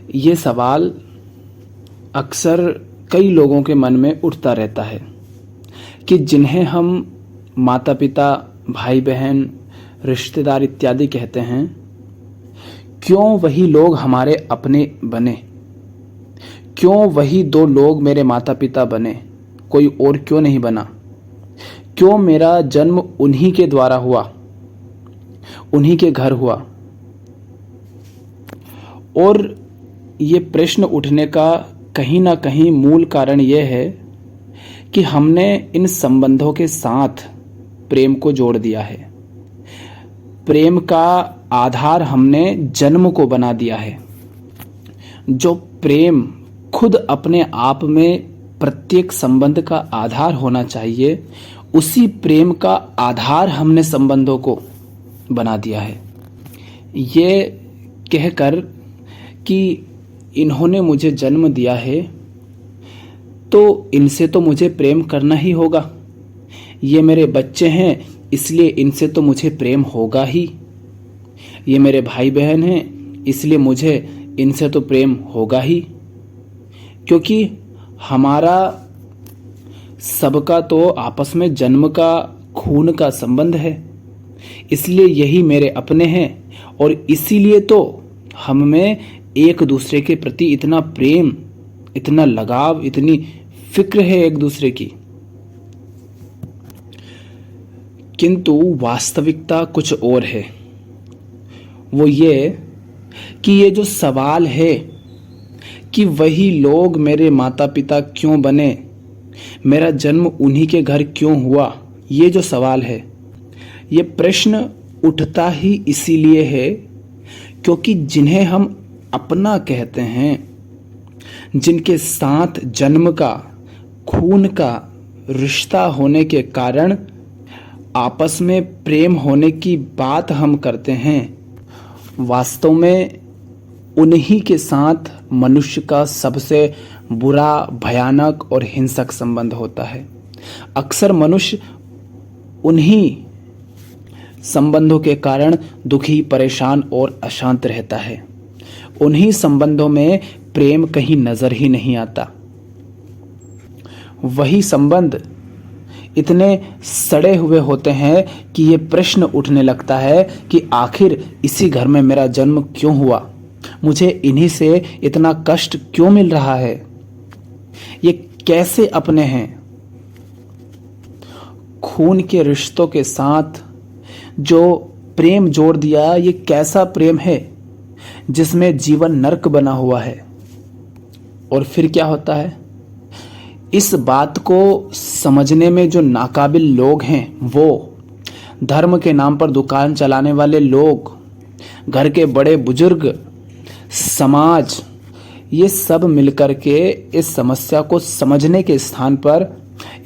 ये सवाल अक्सर कई लोगों के मन में उठता रहता है कि जिन्हें हम माता पिता, भाई बहन, रिश्तेदार इत्यादि कहते हैं, क्यों वही लोग हमारे अपने बने? क्यों वही दो लोग मेरे माता पिता बने, कोई और क्यों नहीं बना? क्यों मेरा जन्म उन्हीं के द्वारा हुआ, उन्हीं के घर हुआ? और ये प्रश्न उठने का कहीं ना कहीं मूल कारण यह है कि हमने इन संबंधों के साथ प्रेम को जोड़ दिया है। प्रेम का आधार हमने जन्म को बना दिया है। जो प्रेम खुद अपने आप में प्रत्येक संबंध का आधार होना चाहिए, उसी प्रेम का आधार हमने संबंधों को बना दिया है। ये कहकर कि इन्होंने मुझे जन्म दिया है तो इनसे तो मुझे प्रेम करना ही होगा, ये मेरे बच्चे हैं इसलिए इनसे तो मुझे प्रेम होगा ही, ये मेरे भाई बहन हैं इसलिए मुझे इनसे तो प्रेम होगा ही, क्योंकि हमारा सबका तो आपस में जन्म का, खून का संबंध है, इसलिए यही मेरे अपने हैं और इसीलिए तो हम में एक दूसरे के प्रति इतना प्रेम, इतना लगाव, इतनी फिक्र है एक दूसरे की। किंतु वास्तविकता कुछ और है। वो ये कि ये जो सवाल है कि वही लोग मेरे माता पिता क्यों बने, मेरा जन्म उन्हीं के घर क्यों हुआ, ये जो सवाल है, ये प्रश्न उठता ही इसीलिए है क्योंकि जिन्हें हम अपना कहते हैं, जिनके साथ जन्म का, खून का रिश्ता होने के कारण आपस में प्रेम होने की बात हम करते हैं, वास्तव में उन्हीं के साथ मनुष्य का सबसे बुरा, भयानक और हिंसक संबंध होता है। अक्सर मनुष्य उन्हीं संबंधों के कारण दुखी, परेशान और अशांत रहता है। उन्हीं संबंधों में प्रेम कहीं नजर ही नहीं आता। वही संबंध इतने सड़े हुए होते हैं कि ये प्रश्न उठने लगता है कि आखिर इसी घर में मेरा जन्म क्यों हुआ, मुझे इन्हीं से इतना कष्ट क्यों मिल रहा है, ये कैसे अपने हैं? खून के रिश्तों के साथ जो प्रेम जोड़ दिया, ये कैसा प्रेम है जिसमें जीवन नरक बना हुआ है? और फिर क्या होता है? इस बात को समझने में जो नाकाबिल लोग हैं, वो धर्म के नाम पर दुकान चलाने वाले लोग, घर के बड़े बुजुर्ग, समाज, ये सब मिलकर के इस समस्या को समझने के स्थान पर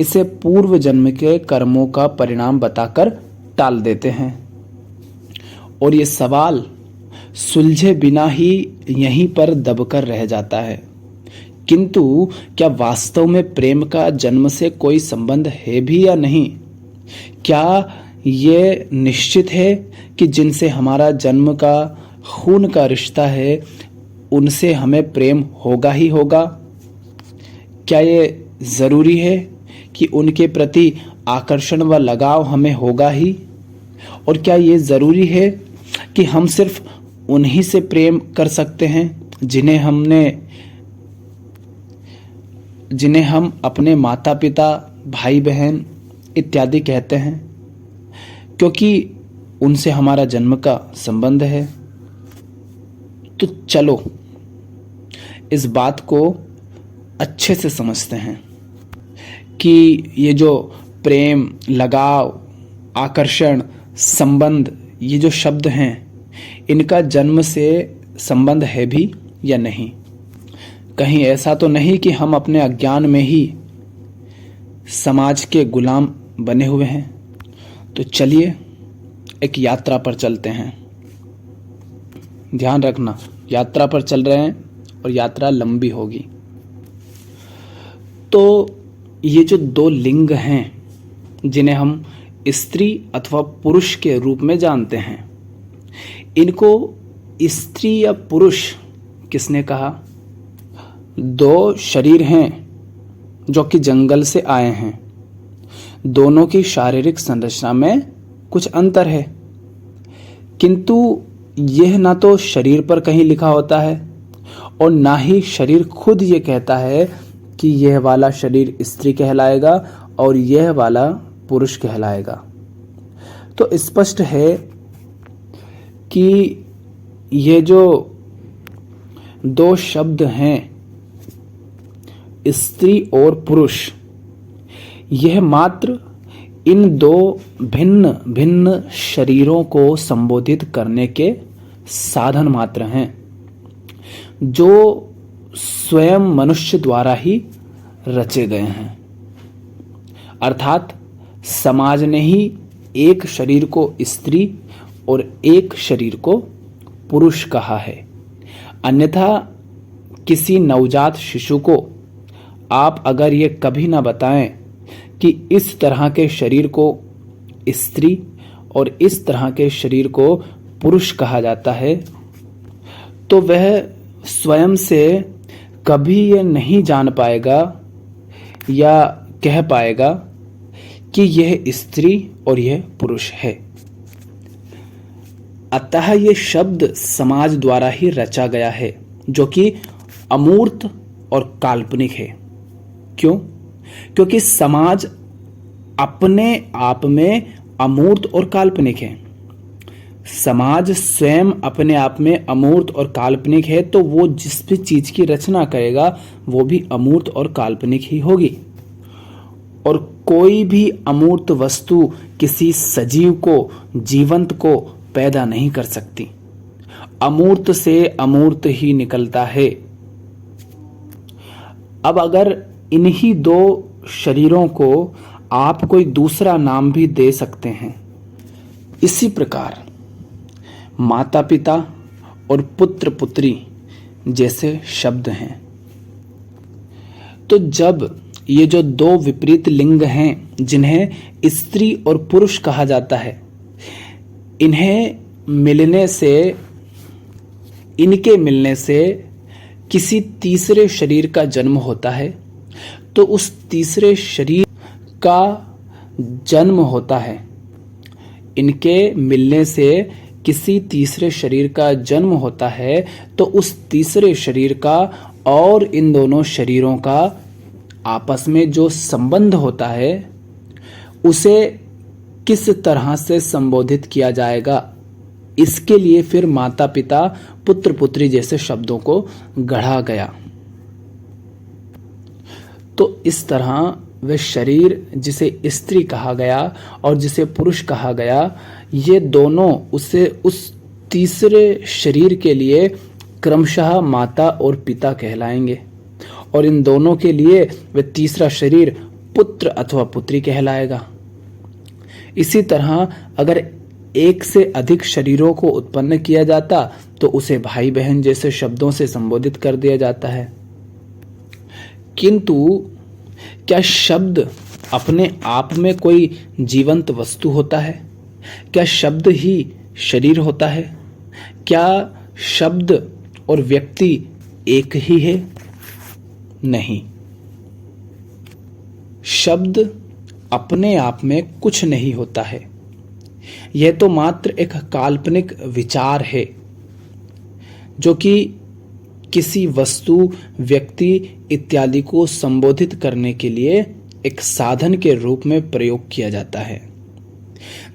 इसे पूर्व जन्म के कर्मों का परिणाम बताकर टाल देते हैं और ये सवाल सुलझे बिना ही यहीं पर दबकर रह जाता है। किंतु क्या वास्तव में प्रेम का जन्म से कोई संबंध है भी या नहीं? क्या ये निश्चित है कि जिनसे हमारा जन्म का, खून का रिश्ता है, उनसे हमें प्रेम होगा ही होगा? क्या ये जरूरी है कि उनके प्रति आकर्षण व लगाव हमें होगा ही? और क्या ये जरूरी है कि हम सिर्फ उन्हीं से प्रेम कर सकते हैं जिन्हें हम अपने माता पिता, भाई बहन इत्यादि कहते हैं, क्योंकि उनसे हमारा जन्म का संबंध है? तो चलो इस बात को अच्छे से समझते हैं कि ये जो प्रेम, लगाव, आकर्षण, संबंध, ये जो शब्द हैं, इनका जन्म से संबंध है भी या नहीं। कहीं ऐसा तो नहीं कि हम अपने अज्ञान में ही समाज के गुलाम बने हुए हैं। तो चलिए एक यात्रा पर चलते हैं। ध्यान रखना, यात्रा पर चल रहे हैं और यात्रा लंबी होगी। तो ये जो दो लिंग हैं जिन्हें हम स्त्री अथवा पुरुष के रूप में जानते हैं, इनको स्त्री या पुरुष किसने कहा? दो शरीर हैं जो कि जंगल से आए हैं, दोनों की शारीरिक संरचना में कुछ अंतर है, किंतु यह ना तो शरीर पर कहीं लिखा होता है और ना ही शरीर खुद ये कहता है कि यह वाला शरीर स्त्री कहलाएगा और यह वाला पुरुष कहलाएगा। तो स्पष्ट है कि ये जो दो शब्द हैं स्त्री और पुरुष, यह मात्र इन दो भिन्न भिन्न शरीरों को संबोधित करने के साधन मात्र हैं, जो स्वयं मनुष्य द्वारा ही रचे गए हैं। अर्थात समाज ने ही एक शरीर को स्त्री और एक शरीर को पुरुष कहा है। अन्यथा किसी नवजात शिशु को आप अगर ये कभी ना बताएं कि इस तरह के शरीर को स्त्री और इस तरह के शरीर को पुरुष कहा जाता है, तो वह स्वयं से कभी ये नहीं जान पाएगा या कह पाएगा कि यह स्त्री और यह पुरुष है। अतः ये शब्द समाज द्वारा ही रचा गया है, जो कि अमूर्त और काल्पनिक है। क्यों? क्योंकि समाज अपने आप में अमूर्त और काल्पनिक है। समाज स्वयं अपने आप में अमूर्त और काल्पनिक है, तो वो जिस भी चीज की रचना करेगा वो भी अमूर्त और काल्पनिक ही होगी। और कोई भी अमूर्त वस्तु किसी सजीव को, जीवंत को पैदा नहीं कर सकती। अमूर्त से अमूर्त ही निकलता है। अब अगर इन्हीं दो शरीरों को आप कोई दूसरा नाम भी दे सकते हैं, इसी प्रकार माता पिता और पुत्र पुत्री जैसे शब्द हैं। तो जब ये जो दो विपरीत लिंग हैं, जिन्हें स्त्री और पुरुष कहा जाता है, इनके मिलने से किसी तीसरे शरीर का जन्म होता है, तो उस तीसरे शरीर का जन्म होता है। इनके मिलने से किसी तीसरे शरीर का जन्म होता है, तो उस तीसरे शरीर का और इन दोनों शरीरों का आपस में जो संबंध होता है, उसे किस तरह से संबोधित किया जाएगा, इसके लिए फिर माता पिता पुत्र पुत्री जैसे शब्दों को गढ़ा गया। तो इस तरह वह शरीर जिसे स्त्री कहा गया और जिसे पुरुष कहा गया, ये दोनों उसे उस तीसरे शरीर के लिए क्रमशः माता और पिता कहलाएंगे, और इन दोनों के लिए वह तीसरा शरीर पुत्र अथवा पुत्री कहलाएगा। इसी तरह अगर एक से अधिक शरीरों को उत्पन्न किया जाता, तो उसे भाई बहन जैसे शब्दों से संबोधित कर दिया जाता है। किंतु क्या शब्द अपने आप में कोई जीवंत वस्तु होता है? क्या शब्द ही शरीर होता है? क्या शब्द और व्यक्ति एक ही है? नहीं। शब्द अपने आप में कुछ नहीं होता है। यह तो मात्र एक काल्पनिक विचार है, जो कि किसी वस्तु, व्यक्ति इत्यादि को संबोधित करने के लिए एक साधन के रूप में प्रयोग किया जाता है,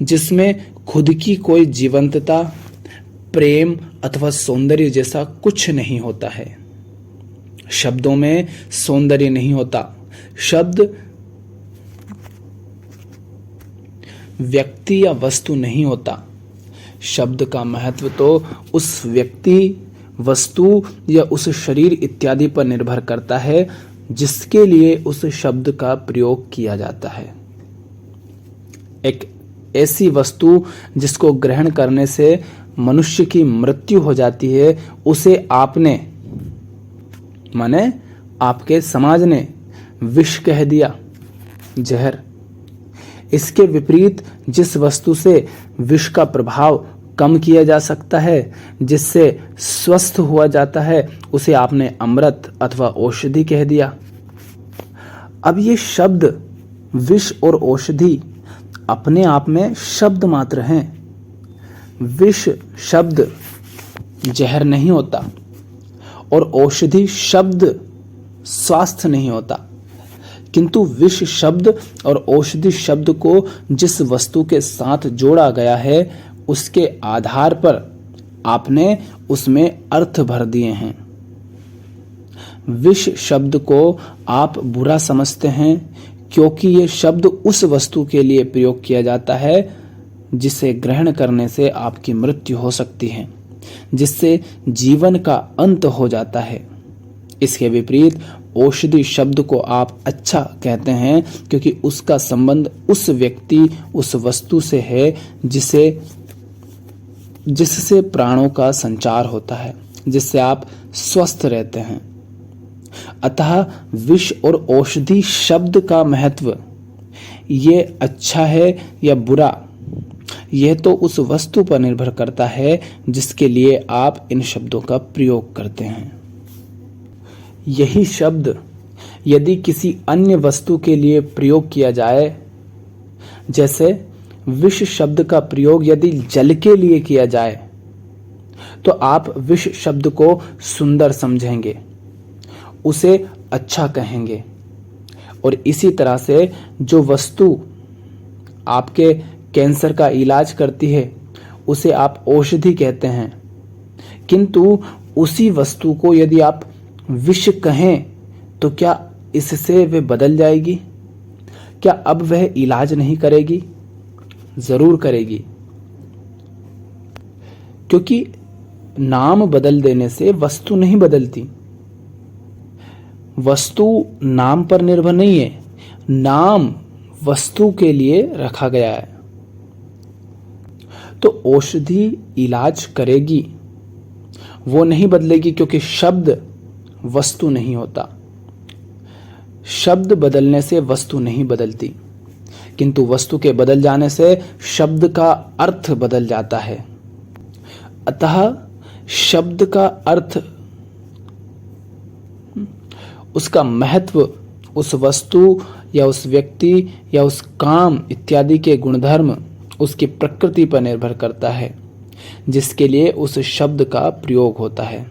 जिसमें खुद की कोई जीवंतता, प्रेम अथवा सौंदर्य जैसा कुछ नहीं होता है। शब्दों में सौंदर्य नहीं होता। शब्द व्यक्ति या वस्तु नहीं होता। शब्द का महत्व तो उस व्यक्ति, वस्तु या उस शरीर इत्यादि पर निर्भर करता है जिसके लिए उस शब्द का प्रयोग किया जाता है। एक ऐसी वस्तु जिसको ग्रहण करने से मनुष्य की मृत्यु हो जाती है, उसे आपने, माने आपके समाज ने, विष कह दिया, जहर। इसके विपरीत जिस वस्तु से विष का प्रभाव कम किया जा सकता है, जिससे स्वस्थ हुआ जाता है, उसे आपने अमृत अथवा औषधि कह दिया। अब ये शब्द विष और औषधि अपने आप में शब्द मात्र हैं। विष शब्द जहर नहीं होता और औषधि शब्द स्वास्थ्य नहीं होता, किंतु विष शब्द और औषधि शब्द को जिस वस्तु के साथ जोड़ा गया है उसके आधार पर आपने उसमें अर्थ भर दिए हैं। विष शब्द को आप बुरा समझते हैं क्योंकि ये शब्द उस वस्तु के लिए प्रयोग किया जाता है जिसे ग्रहण करने से आपकी मृत्यु हो सकती है, जिससे जीवन का अंत हो जाता है। इसके विपरीत औषधि शब्द को आप अच्छा कहते हैं क्योंकि उसका संबंध उस व्यक्ति, उस वस्तु से है जिससे प्राणों का संचार होता है, जिससे आप स्वस्थ रहते हैं। अतः विष और औषधि शब्द का महत्व, ये अच्छा है या बुरा, यह तो उस वस्तु पर निर्भर करता है जिसके लिए आप इन शब्दों का प्रयोग करते हैं। यही शब्द यदि किसी अन्य वस्तु के लिए प्रयोग किया जाए, जैसे विष शब्द का प्रयोग यदि जल के लिए किया जाए, तो आप विष शब्द को सुंदर समझेंगे, उसे अच्छा कहेंगे। और इसी तरह से जो वस्तु आपके कैंसर का इलाज करती है उसे आप औषधि कहते हैं, किंतु उसी वस्तु को यदि आप विष कहें तो क्या इससे वह बदल जाएगी? क्या अब वह इलाज नहीं करेगी? जरूर करेगी, क्योंकि नाम बदल देने से वस्तु नहीं बदलती। वस्तु नाम पर निर्भर नहीं है, नाम वस्तु के लिए रखा गया है। तो औषधि इलाज करेगी, वो नहीं बदलेगी, क्योंकि शब्द वस्तु नहीं होता। शब्द बदलने से वस्तु नहीं बदलती, किंतु वस्तु के बदल जाने से शब्द का अर्थ बदल जाता है। अतः शब्द का अर्थ, उसका महत्व उस वस्तु या उस व्यक्ति या उस काम इत्यादि के गुणधर्म, उसकी प्रकृति पर निर्भर करता है जिसके लिए उस शब्द का प्रयोग होता है।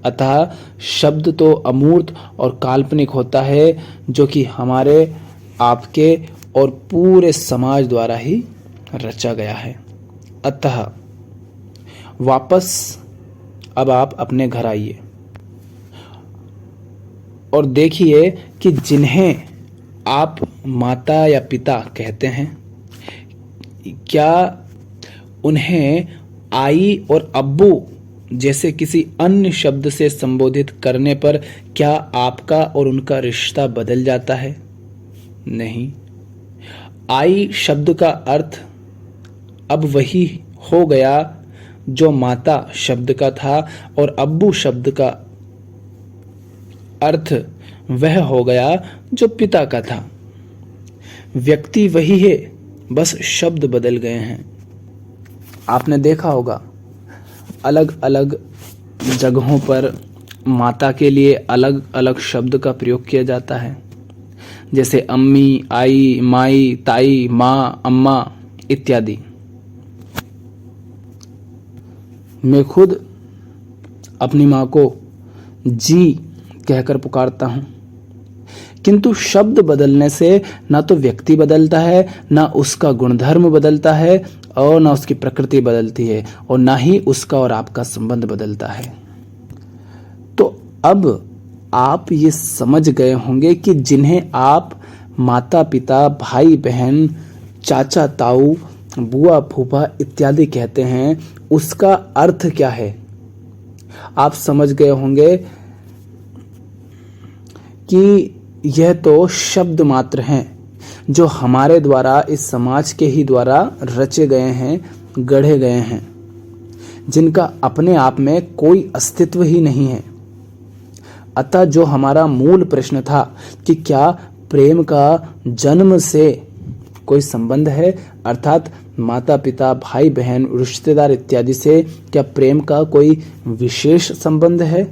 अतः शब्द तो अमूर्त और काल्पनिक होता है, जो कि हमारे, आपके और पूरे समाज द्वारा ही रचा गया है। अतः वापस अब आप अपने घर आइए और देखिए कि जिन्हें आप माता या पिता कहते हैं, क्या उन्हें आई और अब्बू जैसे किसी अन्य शब्द से संबोधित करने पर क्या आपका और उनका रिश्ता बदल जाता है? नहीं। आई शब्द का अर्थ अब वही हो गया जो माता शब्द का था, और अब्बू शब्द का अर्थ वह हो गया जो पिता का था। व्यक्ति वही है, बस शब्द बदल गए हैं। आपने देखा होगा अलग अलग जगहों पर माता के लिए अलग अलग शब्द का प्रयोग किया जाता है, जैसे अम्मी, आई, माई, ताई, माँ, अम्मा इत्यादि। मैं खुद अपनी माँ को जी कहकर पुकारता हूं, किंतु शब्द बदलने से ना तो व्यक्ति बदलता है, ना उसका गुणधर्म बदलता है, और ना उसकी प्रकृति बदलती है, और ना ही उसका और आपका संबंध बदलता है। तो अब आप ये समझ गए होंगे कि जिन्हें आप माता पिता, भाई बहन, चाचा ताऊ, बुआ फूफा इत्यादि कहते हैं, उसका अर्थ क्या है। आप समझ गए होंगे कि यह तो शब्द मात्र हैं जो हमारे द्वारा, इस समाज के ही द्वारा रचे गए हैं, गढ़े गए हैं, जिनका अपने आप में कोई अस्तित्व ही नहीं है। अतः जो हमारा मूल प्रश्न था कि क्या प्रेम का जन्म से कोई संबंध है, अर्थात माता पिता, भाई बहन, रिश्तेदार इत्यादि से क्या प्रेम का कोई विशेष संबंध है?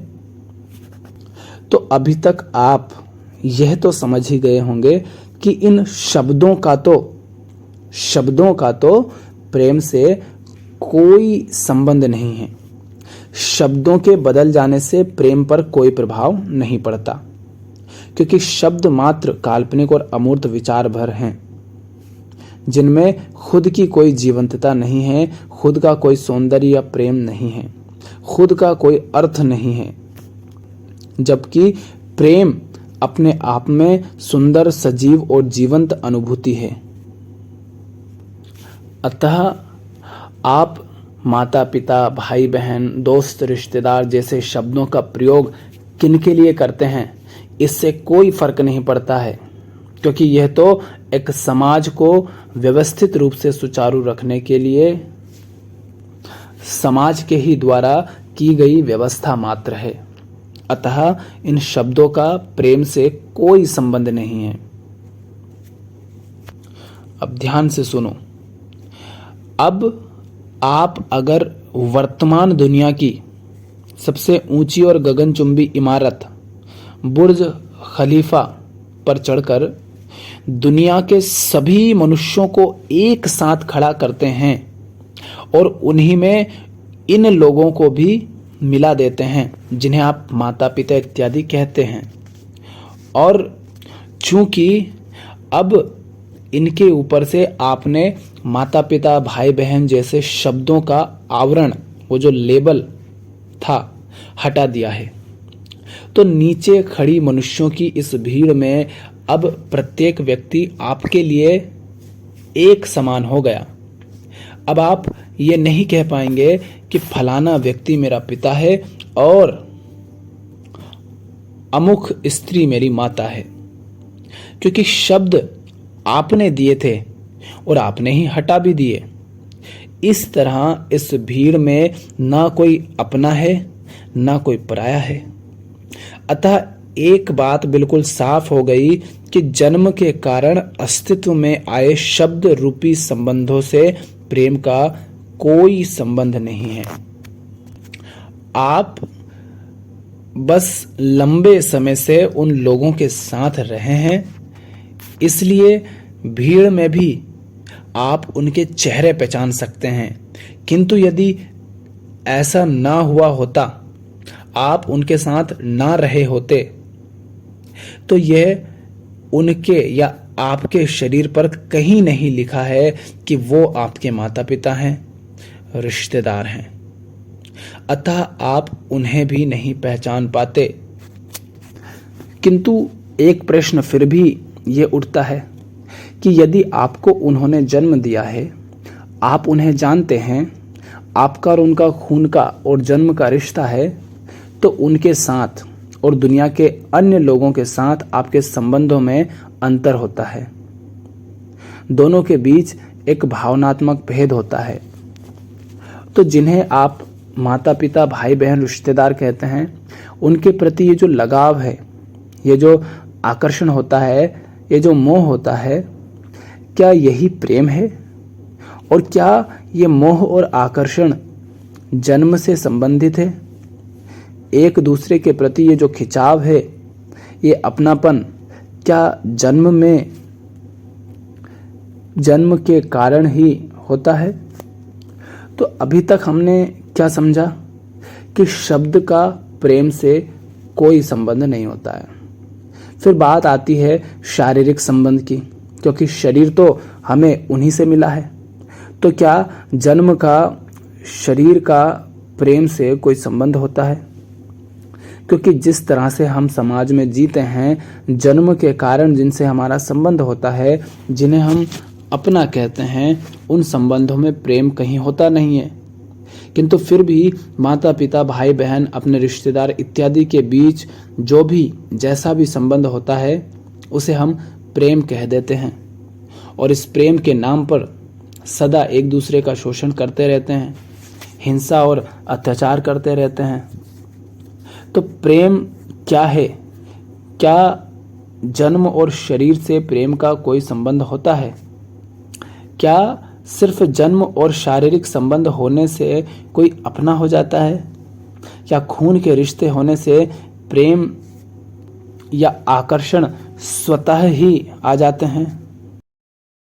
तो अभी तक आप यह तो समझ ही गए होंगे कि इन शब्दों का तो प्रेम से कोई संबंध नहीं है। शब्दों के बदल जाने से प्रेम पर कोई प्रभाव नहीं पड़ता, क्योंकि शब्द मात्र काल्पनिक और अमूर्त विचार भर हैं, जिनमें खुद की कोई जीवंतता नहीं है, खुद का कोई सौंदर्य या प्रेम नहीं है, खुद का कोई अर्थ नहीं है। जबकि प्रेम अपने आप में सुंदर, सजीव और जीवंत अनुभूति है। अतः आप माता पिता, भाई बहन, दोस्त, रिश्तेदार जैसे शब्दों का प्रयोग किनके लिए करते हैं, इससे कोई फर्क नहीं पड़ता है, क्योंकि यह तो एक समाज को व्यवस्थित रूप से सुचारू रखने के लिए समाज के ही द्वारा की गई व्यवस्था मात्र है। अतः इन शब्दों का प्रेम से कोई संबंध नहीं है। अब ध्यान से सुनो। अब आप अगर वर्तमान दुनिया की सबसे ऊंची और गगनचुंबी इमारत बुर्ज खलीफा पर चढ़कर दुनिया के सभी मनुष्यों को एक साथ खड़ा करते हैं और उन्हीं में इन लोगों को भी मिला देते हैं जिन्हें आप माता पिता इत्यादि कहते हैं, और चूंकि अब इनके ऊपर से आपने माता पिता, भाई बहन जैसे शब्दों का आवरण, वो जो लेबल था, हटा दिया है, तो नीचे खड़ी मनुष्यों की इस भीड़ में अब प्रत्येक व्यक्ति आपके लिए एक समान हो गया। अब आप ये नहीं कह पाएंगे कि फलाना व्यक्ति मेरा पिता है और अमुक स्त्री मेरी माता है, क्योंकि शब्द आपने दिए थे और आपने ही हटा भी दिए। इस तरह इस भीड़ में ना कोई अपना है, ना कोई पराया है। अतः एक बात बिल्कुल साफ हो गई कि जन्म के कारण अस्तित्व में आए शब्द रूपी संबंधों से प्रेम का कोई संबंध नहीं है। आप बस लंबे समय से उन लोगों के साथ रहे हैं, इसलिए भीड़ में भी आप उनके चेहरे पहचान सकते हैं। किंतु यदि ऐसा ना हुआ होता, आप उनके साथ ना रहे होते, तो यह उनके या आपके शरीर पर कहीं नहीं लिखा है कि वो आपके माता पिता हैं, रिश्तेदार हैं। अतः आप उन्हें भी नहीं पहचान पाते। किंतु एक प्रश्न फिर भी ये उठता है कि यदि आपको उन्होंने जन्म दिया है, आप उन्हें जानते हैं, आपका और उनका खून का और जन्म का रिश्ता है, तो उनके साथ और दुनिया के अन्य लोगों के साथ आपके संबंधों में अंतर होता है। दोनों के बीच एक भावनात्मक भेद होता है। तो जिन्हें आप माता पिता, भाई बहन, रिश्तेदार कहते हैं, उनके प्रति ये जो लगाव है, ये जो आकर्षण होता है, ये जो मोह होता है, क्या यही प्रेम है? और क्या ये मोह और आकर्षण जन्म से संबंधित है? एक दूसरे के प्रति ये जो खिंचाव है, ये अपनापन, क्या जन्म के कारण ही होता है? तो अभी तक हमने क्या समझा कि शब्द का प्रेम से कोई संबंध नहीं होता है। फिर बात आती है शारीरिक संबंध की, क्योंकि शरीर तो हमें उन्हीं से मिला है। तो क्या जन्म का शरीर का प्रेम से कोई संबंध होता है? क्योंकि जिस तरह से हम समाज में जीते हैं, जन्म के कारण जिनसे हमारा संबंध होता है, जिन्हें हम अपना कहते हैं, उन संबंधों में प्रेम कहीं होता नहीं है। किंतु फिर भी माता पिता, भाई बहन, अपने रिश्तेदार इत्यादि के बीच जो भी जैसा भी संबंध होता है, उसे हम प्रेम कह देते हैं, और इस प्रेम के नाम पर सदा एक दूसरे का शोषण करते रहते हैं, हिंसा और अत्याचार करते रहते हैं। तो प्रेम क्या है? क्या जन्म और शरीर से प्रेम का कोई संबंध होता है? क्या सिर्फ जन्म और शारीरिक संबंध होने से कोई अपना हो जाता है? क्या खून के रिश्ते होने से प्रेम या आकर्षण स्वतः ही आ जाते हैं?